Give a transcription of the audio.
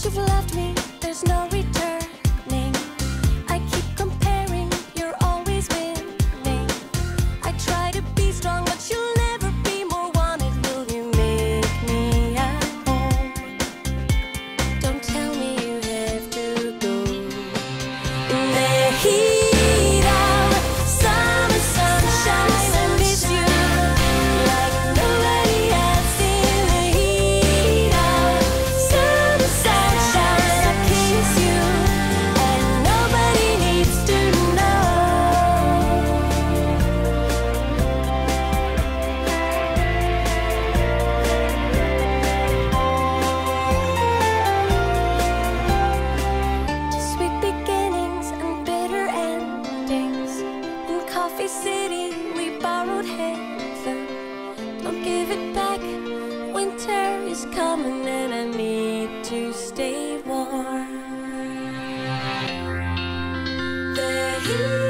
Once you've left me, there's no returning. I keep comparing, you're always winning. I try to be strong, but you'll never be more wanted. Will you make me at home? Don't tell me you have to go. The heat of summer sunshine, I miss you like nobody else. In the heat of summer sunshine, I kiss you, and nobody needs to know. Sweet beginnings and bitter endings. In Coffee City, we borrowed heaven. Don't give it back. Winter is coming, and I need to stay warm. The heat